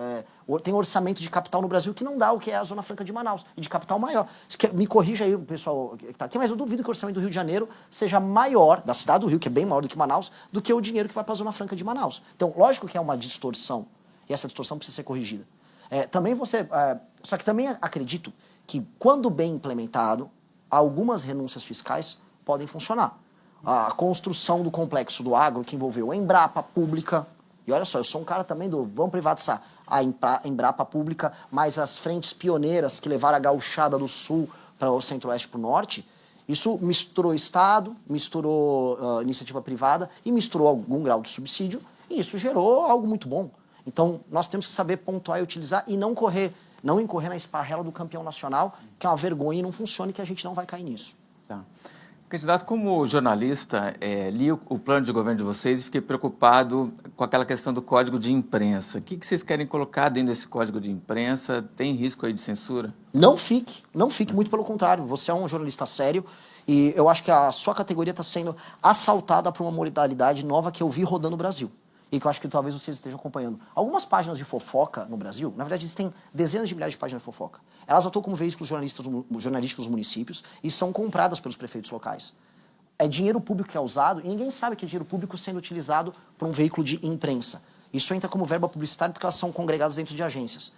Tem orçamento de capital no Brasil que não dá o que é a Zona Franca de Manaus. E de capital maior. Me corrija aí o pessoal que está aqui, mas eu duvido que o orçamento do Rio de Janeiro seja maior, da cidade do Rio, que é bem maior do que Manaus, do que o dinheiro que vai para a Zona Franca de Manaus. Então, lógico que é uma distorção. E essa distorção precisa ser corrigida. Só que também acredito que, quando bem implementado, algumas renúncias fiscais podem funcionar. A construção do complexo do agro, que envolveu a Embrapa Pública, e olha só, eu sou um cara também do vamos privatizar, a Embrapa Pública, mais as frentes pioneiras que levaram a gauchada do sul para o centro-oeste para o norte, isso misturou Estado, misturou iniciativa privada e misturou algum grau de subsídio, e isso gerou algo muito bom. Então, nós temos que saber pontuar e utilizar e não incorrer na esparrela do campeão nacional, que é uma vergonha e não funciona e que a gente não vai cair nisso. Tá. Candidato, como jornalista, li o plano de governo de vocês e fiquei preocupado com aquela questão do código de imprensa. O que vocês querem colocar dentro desse código de imprensa? Tem risco aí de censura? Não fique, muito pelo contrário. Você é um jornalista sério e eu acho que a sua categoria está sendo assaltada por uma modalidade nova que eu vi rodando no Brasil. E que eu acho que talvez vocês estejam acompanhando. Algumas páginas de fofoca no Brasil, na verdade existem dezenas de milhares de páginas de fofoca. Elas atuam como veículos jornalísticos nos municípios e são compradas pelos prefeitos locais. É dinheiro público que é usado e ninguém sabe que é dinheiro público sendo utilizado por um veículo de imprensa. Isso entra como verba publicitária porque elas são congregadas dentro de agências.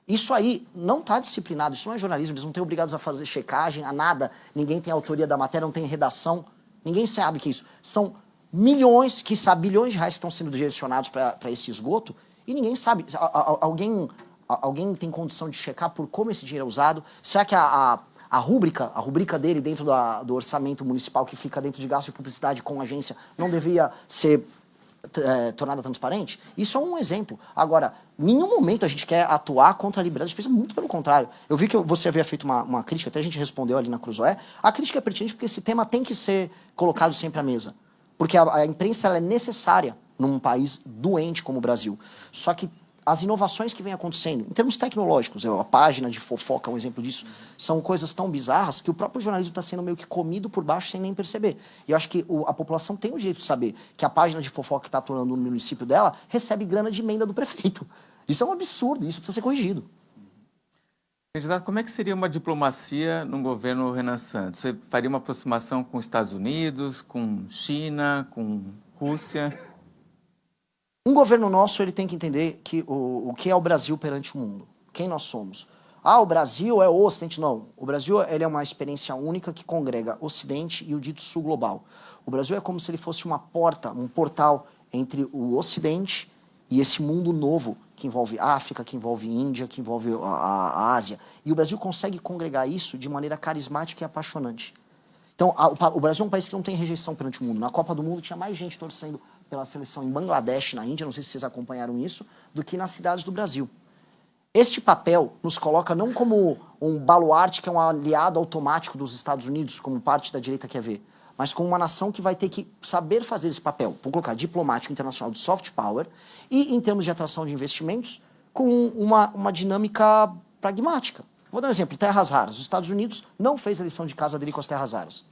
Isso aí não está disciplinado, isso não é jornalismo, eles não estão obrigados a fazer checagem, a nada. Ninguém tem autoria da matéria, não tem redação. Ninguém sabe que isso. São milhões, quiçá bilhões de reais que estão sendo direcionados para esse esgoto e ninguém sabe. Alguém tem condição de checar por como esse dinheiro é usado? Será que a rubrica dele dentro do orçamento municipal que fica dentro de gasto de publicidade com agência não deveria ser tornada transparente? Isso é um exemplo. Agora, em nenhum momento a gente quer atuar contra a liberdade de expressão, muito pelo contrário. Eu vi que você havia feito uma crítica, até a gente respondeu ali na Cruzoé. A crítica é pertinente porque esse tema tem que ser colocado sempre à mesa. Porque a imprensa ela é necessária num país doente como o Brasil. Só que as inovações que vêm acontecendo, em termos tecnológicos, a página de fofoca é um exemplo disso, são coisas tão bizarras que o próprio jornalismo está sendo meio que comido por baixo sem nem perceber. E eu acho que a população tem o direito de saber que a página de fofoca que está atuando no município dela recebe grana de emenda do prefeito. Isso é um absurdo, isso precisa ser corrigido. Candidato, como é que seria uma diplomacia num governo Renan Santos? Você faria uma aproximação com os Estados Unidos, com China, com Rússia? Um governo nosso ele tem que entender que o que é o Brasil perante o mundo. Quem nós somos. Ah, o Brasil é o Ocidente. Não. O Brasil ele é uma experiência única que congrega Ocidente e o dito Sul global. O Brasil é como se ele fosse uma porta, um portal entre o Ocidente e esse mundo novo que envolve África, que envolve Índia, que envolve a Ásia. E o Brasil consegue congregar isso de maneira carismática e apaixonante. Então, o Brasil é um país que não tem rejeição perante o mundo. Na Copa do Mundo tinha mais gente torcendo pela seleção em Bangladesh, na Índia, não sei se vocês acompanharam isso, do que nas cidades do Brasil. Este papel nos coloca não como um baluarte que é um aliado automático dos Estados Unidos, como parte da direita quer ver, mas como uma nação que vai ter que saber fazer esse papel, vou colocar diplomático internacional de soft power, e em termos de atração de investimentos, com uma dinâmica pragmática. Vou dar um exemplo, terras raras. Os Estados Unidos não fez a lição de casa dele com as terras raras.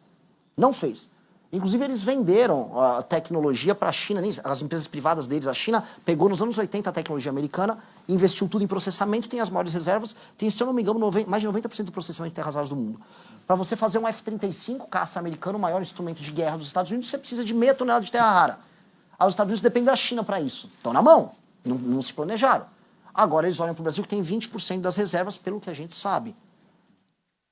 Não fez. Inclusive, eles venderam a tecnologia para a China, as empresas privadas deles. A China pegou nos anos 80 a tecnologia americana, investiu tudo em processamento, tem as maiores reservas, tem, se eu não me engano, mais de 90% do processamento de terras raras do mundo. Para você fazer um F-35, caça americano, o maior instrumento de guerra dos Estados Unidos, você precisa de meia tonelada de terra rara. Os Estados Unidos dependem da China para isso. Estão na mão, não se planejaram. Agora eles olham para o Brasil que tem 20% das reservas, pelo que a gente sabe.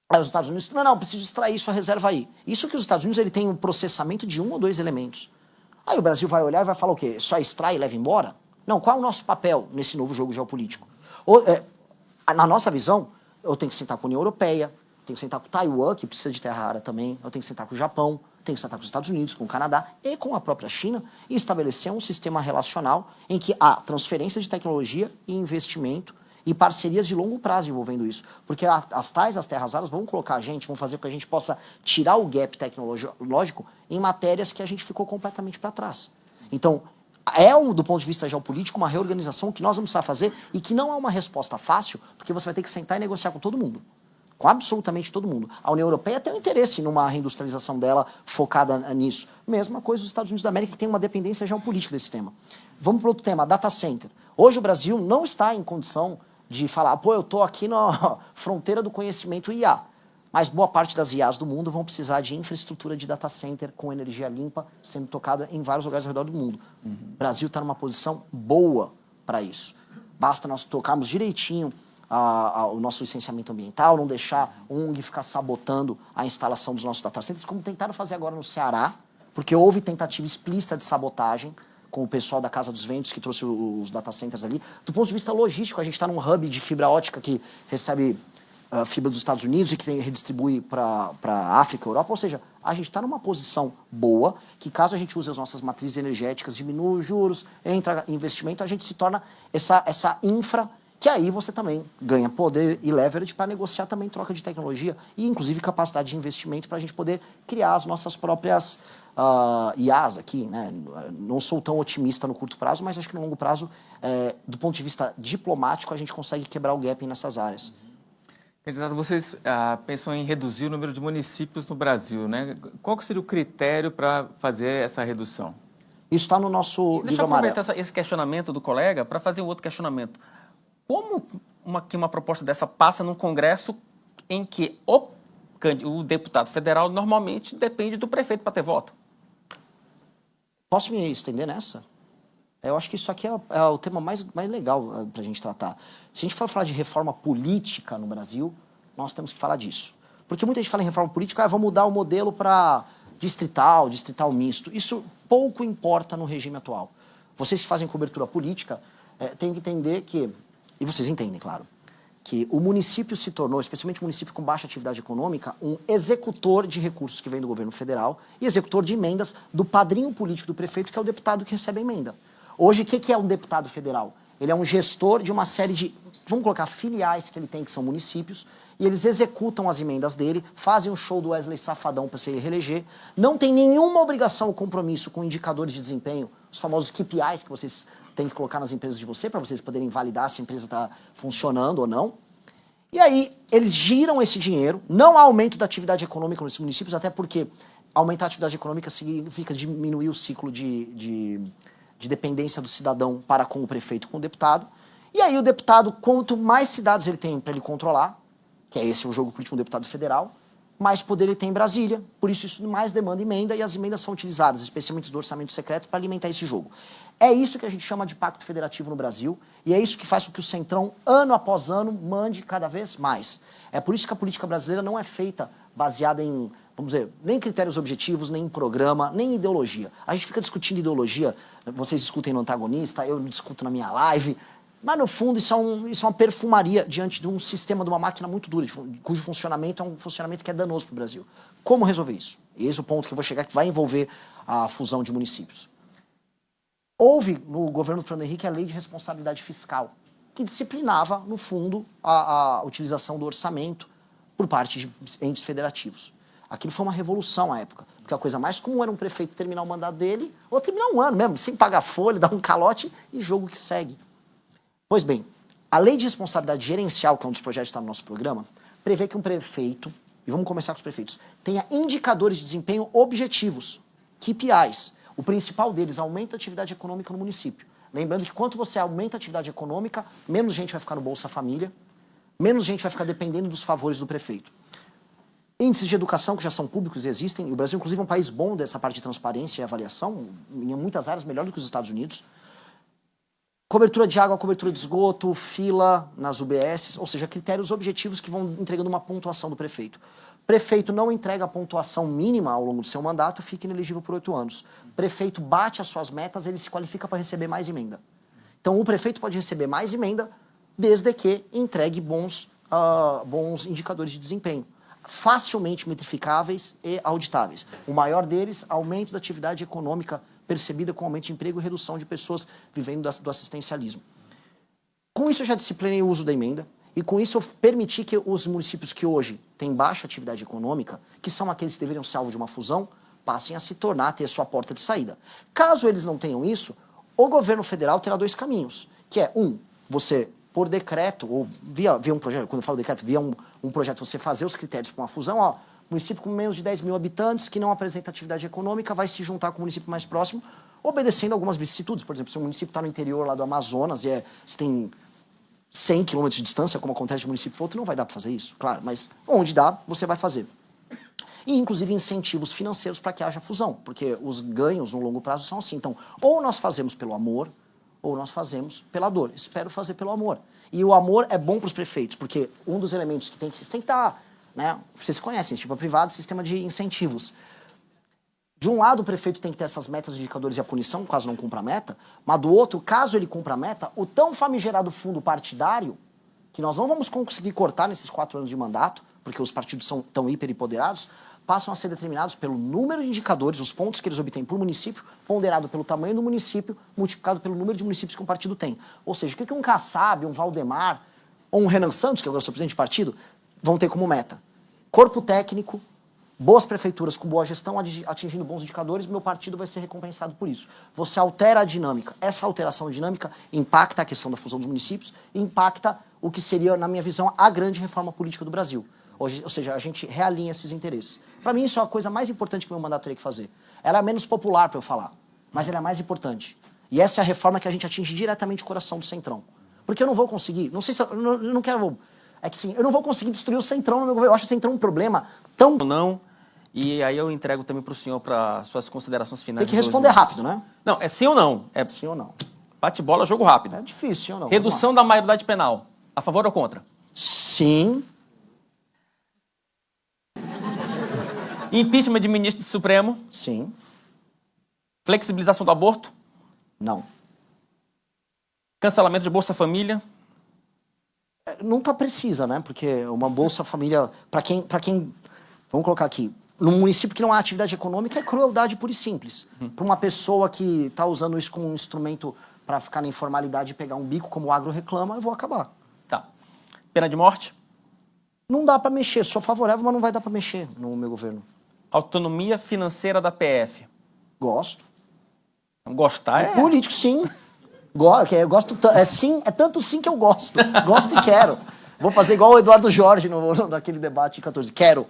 Aí os Estados Unidos, não, preciso extrair sua reserva aí. Isso que os Estados Unidos ele tem um processamento de 1 ou 2 elementos. Aí o Brasil vai olhar e vai falar o quê? Só extrai e leva embora? Não, qual é o nosso papel nesse novo jogo geopolítico? Na nossa visão, eu tenho que sentar com a União Europeia, tenho que sentar com Taiwan, que precisa de terra rara também, eu tenho que sentar com o Japão, tenho que sentar com os Estados Unidos, com o Canadá e com a própria China e estabelecer um sistema relacional em que há transferência de tecnologia e investimento e parcerias de longo prazo envolvendo isso. Porque as terras raras vão colocar a gente, vão fazer com que a gente possa tirar o gap tecnológico em matérias que a gente ficou completamente para trás. Então, do ponto de vista geopolítico, uma reorganização que nós vamos precisar fazer e que não é uma resposta fácil, porque você vai ter que sentar e negociar com todo mundo. Com absolutamente todo mundo. A União Europeia tem um interesse numa reindustrialização dela focada nisso. Mesma coisa os Estados Unidos da América, que tem uma dependência geopolítica desse tema. Vamos para outro tema, data center. Hoje o Brasil não está em condição de falar, pô, eu estou aqui na fronteira do conhecimento IA. Mas boa parte das IAs do mundo vão precisar de infraestrutura de data center com energia limpa, sendo tocada em vários lugares ao redor do mundo. O Brasil está numa posição boa para isso. Basta nós tocarmos direitinho o nosso licenciamento ambiental, não deixar ONG ficar sabotando a instalação dos nossos data centers, como tentaram fazer agora no Ceará, porque houve tentativa explícita de sabotagem com o pessoal da Casa dos Ventos, que trouxe os data centers ali. Do ponto de vista logístico, a gente está num hub de fibra ótica que recebe fibra dos Estados Unidos e que redistribui para a África e Europa. Ou seja, a gente está numa posição boa, que caso a gente use as nossas matrizes energéticas, diminua os juros, entra investimento, a gente se torna essa infra, que aí você também ganha poder e leverage para negociar também troca de tecnologia e, inclusive, capacidade de investimento para a gente poder criar as nossas próprias IAs aqui, né? Não sou tão otimista no curto prazo, mas acho que no longo prazo, do ponto de vista diplomático, a gente consegue quebrar o gap nessas áreas. Candidato, vocês pensam em reduzir o número de municípios no Brasil, né? Qual que seria o critério para fazer essa redução? Isso está no nosso Deixa eu livro amarelo. aproveitar esse questionamento do colega para fazer um outro questionamento. Como uma proposta dessa passa num Congresso em que o deputado federal normalmente depende do prefeito para ter voto? Posso me estender nessa? Eu acho que isso aqui é o tema mais legal para a gente tratar. Se a gente for falar de reforma política no Brasil, nós temos que falar disso. Porque muita gente fala em reforma política, vamos mudar o modelo para distrital misto. Isso pouco importa no regime atual. Vocês que fazem cobertura política têm que entender que, e vocês entendem, claro, que o município se tornou, especialmente o município com baixa atividade econômica, um executor de recursos que vem do governo federal e executor de emendas do padrinho político do prefeito, que é o deputado que recebe a emenda. Hoje, o que é um deputado federal? Ele é um gestor de uma série de, vamos colocar, filiais que ele tem, que são municípios, e eles executam as emendas dele, fazem um show do Wesley Safadão para se reeleger, não tem nenhuma obrigação ou compromisso com indicadores de desempenho, os famosos KPIs que vocês têm que colocar nas empresas de você, para vocês poderem validar se a empresa está funcionando ou não. E aí, eles giram esse dinheiro, não há aumento da atividade econômica nesses municípios, até porque aumentar a atividade econômica significa diminuir o ciclo de dependência do cidadão para com o prefeito, com o deputado. E aí o deputado, quanto mais cidades ele tem para ele controlar, que é esse o jogo político de um deputado federal, mais poder ele tem em Brasília. Por isso mais demanda emenda e as emendas são utilizadas, especialmente do orçamento secreto, para alimentar esse jogo. É isso que a gente chama de pacto federativo no Brasil e é isso que faz com que o Centrão, ano após ano, mande cada vez mais. É por isso que a política brasileira não é feita baseada em, vamos dizer, nem critérios objetivos, nem em programa, nem em ideologia. A gente fica discutindo ideologia, vocês discutem no Antagonista, eu discuto na minha live, mas no fundo isso é uma perfumaria diante de um sistema, de uma máquina muito dura, cujo funcionamento é um funcionamento que é danoso para o Brasil. Como resolver isso? E esse é o ponto que eu vou chegar, que vai envolver a fusão de municípios. Houve no governo do Fernando Henrique a lei de responsabilidade fiscal, que disciplinava, no fundo, a utilização do orçamento por parte de entes federativos. Aquilo foi uma revolução à época, porque a coisa mais comum era um prefeito terminar o mandato dele, ou terminar um ano mesmo, sem pagar folha, dar um calote e jogo que segue. Pois bem, a lei de responsabilidade gerencial, que é um dos projetos que está no nosso programa, prevê que um prefeito, e vamos começar com os prefeitos, tenha indicadores de desempenho objetivos, KPIs. O principal deles, aumento da atividade econômica no município. Lembrando que quanto você aumenta a atividade econômica, menos gente vai ficar no Bolsa Família, menos gente vai ficar dependendo dos favores do prefeito. Índices de educação que já são públicos e existem, e o Brasil, inclusive, é um país bom dessa parte de transparência e avaliação, em muitas áreas melhor do que os Estados Unidos. Cobertura de água, cobertura de esgoto, fila nas UBSs, ou seja, critérios objetivos que vão entregando uma pontuação do prefeito. Prefeito não entrega a pontuação mínima ao longo do seu mandato, fica inelegível por 8 anos. Prefeito bate as suas metas, ele se qualifica para receber mais emenda. Então o prefeito pode receber mais emenda desde que entregue bons indicadores de desempenho, facilmente metrificáveis e auditáveis. O maior deles, aumento da atividade econômica percebida com aumento de emprego e redução de pessoas vivendo do assistencialismo. Com isso eu já disciplinei o uso da emenda e com isso eu permiti que os municípios que hoje têm baixa atividade econômica, que são aqueles que deveriam ser alvo de uma fusão, passem a se tornar, a ter sua porta de saída. Caso eles não tenham isso, o governo federal terá 2 caminhos, que é, você, por decreto, ou via um projeto, quando eu falo decreto, via um projeto, você fazer os critérios para uma fusão, município com menos de 10 mil habitantes, que não apresenta atividade econômica, vai se juntar com o município mais próximo, obedecendo algumas vicissitudes. Por exemplo, se o município está no interior lá do Amazonas e se tem 100 quilômetros de distância, como acontece de um município para outro, não vai dar para fazer isso, claro, mas onde dá, você vai fazer. E, inclusive, incentivos financeiros para que haja fusão, porque os ganhos no longo prazo são assim. Então, ou nós fazemos pelo amor, ou nós fazemos pela dor. Espero fazer pelo amor. E o amor é bom para os prefeitos, porque um dos elementos que tem que estar, né, vocês conhecem, tipo privado, sistema de incentivos. De um lado, o prefeito tem que ter essas metas, indicadores e a punição, caso não cumpra a meta, mas do outro, caso ele cumpra a meta, o tão famigerado fundo partidário, que nós não vamos conseguir cortar nesses 4 anos de mandato, porque os partidos são tão hiperempoderados, passam a ser determinados pelo número de indicadores, os pontos que eles obtêm por município, ponderado pelo tamanho do município, multiplicado pelo número de municípios que um partido tem. Ou seja, o que um Kassab, um Valdemar, ou um Renan Santos, que agora é o seu presidente de partido, vão ter como meta? Corpo técnico, boas prefeituras com boa gestão, atingindo bons indicadores, meu partido vai ser recompensado por isso. Você altera a dinâmica. Essa alteração dinâmica impacta a questão da fusão dos municípios e impacta o que seria, na minha visão, a grande reforma política do Brasil. Ou seja, a gente realinha esses interesses. Para mim, isso é a coisa mais importante que o meu mandato teria que fazer. Ela é menos popular para eu falar, mas ela é mais importante. E essa é a reforma que a gente atinge diretamente o coração do Centrão. Porque eu não vou conseguir, não sei se eu não quero... É que sim, eu não vou conseguir destruir o Centrão no meu governo. Eu acho o Centrão um problema tão... Não, e aí eu entrego também para o senhor para suas considerações finais. Tem que responder rápido, né? Não, é sim ou não? É sim ou não. Bate-bola, jogo rápido. É difícil, sim ou não? Redução da maioridade penal. A favor ou contra? Sim. Impeachment de ministro do Supremo. Sim. Flexibilização do aborto. Não. Cancelamento de Bolsa Família. Nunca precisa, né? Porque uma Bolsa Família, para quem, vamos colocar aqui, num município que não há atividade econômica, é crueldade pura e simples. Para uma pessoa que está usando isso como um instrumento para ficar na informalidade e pegar um bico, como o agro reclama, eu vou acabar. Tá. Pena de morte. Não dá para mexer. Sou favorável, mas não vai dar para mexer no meu governo. Autonomia financeira da PF. Gosto. Gostar é... Político, sim. Gosto, é tanto sim que eu gosto. Gosto e quero. Vou fazer igual o Eduardo Jorge naquele debate de 14. Quero.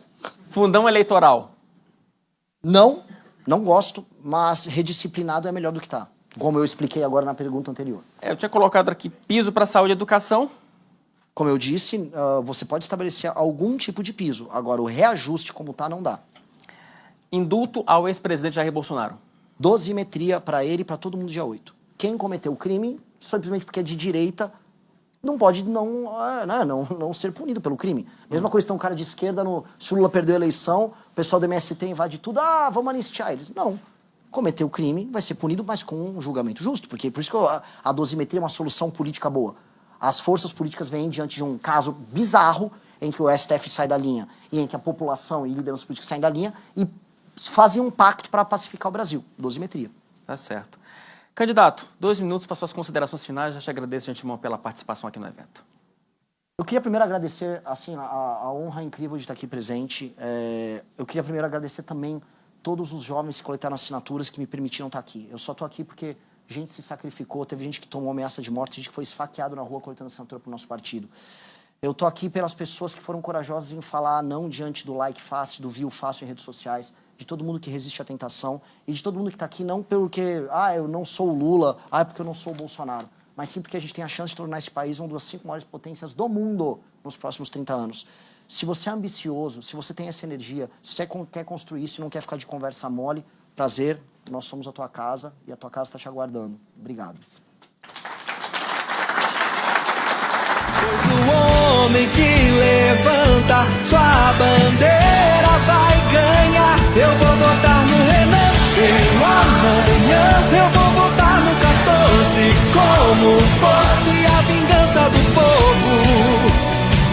Fundão eleitoral. Não gosto, mas redisciplinado é melhor do que tá. Como eu expliquei agora na pergunta anterior. Eu tinha colocado aqui piso para saúde e educação. Como eu disse, você pode estabelecer algum tipo de piso. Agora, o reajuste como tá, não dá. Indulto ao ex-presidente Jair Bolsonaro. Dosimetria para ele e para todo mundo dia 8. Quem cometeu o crime, simplesmente porque é de direita, não pode não ser punido pelo crime. Mesma coisa, tem um cara de esquerda, se o Lula perdeu a eleição, o pessoal do MST invade tudo, vamos anistiar eles. Não. Cometeu o crime, vai ser punido, mas com um julgamento justo. Porque por isso que a dosimetria é uma solução política boa. As forças políticas vêm diante de um caso bizarro, em que o STF sai da linha, e em que a população e lideranças políticas saem da linha, e fazem um pacto para pacificar o Brasil. Dosimetria. Tá certo. Candidato, 2 minutos para suas considerações finais. Já te agradeço de antemão pela participação aqui no evento. Eu queria primeiro agradecer assim, a honra incrível de estar aqui presente. Eu queria primeiro agradecer também todos os jovens que coletaram assinaturas que me permitiram estar aqui. Eu só estou aqui porque gente se sacrificou, teve gente que tomou ameaça de morte, gente que foi esfaqueado na rua coletando assinatura para o nosso partido. Eu estou aqui pelas pessoas que foram corajosas em falar não diante do like fácil, do view fácil em redes sociais, de todo mundo que resiste à tentação e de todo mundo que está aqui não porque, eu não sou o Lula, é porque eu não sou o Bolsonaro, mas sim porque a gente tem a chance de tornar esse país uma das 5 maiores potências do mundo nos próximos 30 anos. Se você é ambicioso, se você tem essa energia, se você quer construir isso e não quer ficar de conversa mole, prazer, nós somos a tua casa e a tua casa está te aguardando. Obrigado. Pois o homem que levanta sua bandeira vai ganhar. Eu vou votar no Renan, pelo amanhã. Eu vou votar no 14, como fosse a vingança do povo.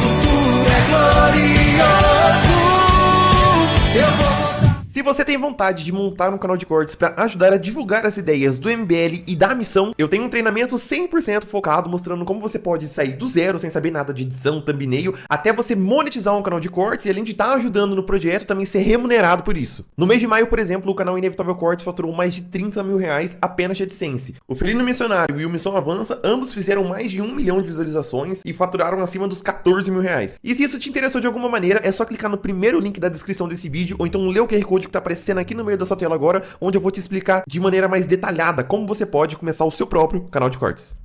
Futuro é glorioso. Eu vou votar. Se você tem vontade de montar um canal de cortes para ajudar a divulgar as ideias do MBL e da missão, eu tenho um treinamento 100% focado mostrando como você pode sair do zero sem saber nada de edição, thumbnail, até você monetizar um canal de cortes e além de estar ajudando no projeto, também ser remunerado por isso. No mês de maio, por exemplo, o canal Inevitável Cortes faturou mais de 30 mil reais apenas de AdSense. O Felino Missionário e o Missão Avança, ambos fizeram mais de 1 milhão de visualizações e faturaram acima dos 14 mil reais. E se isso te interessou de alguma maneira, é só clicar no primeiro link da descrição desse vídeo ou então ler o QR Code que tá aparecendo aqui no meio da sua tela agora, onde eu vou te explicar de maneira mais detalhada como você pode começar o seu próprio canal de cortes.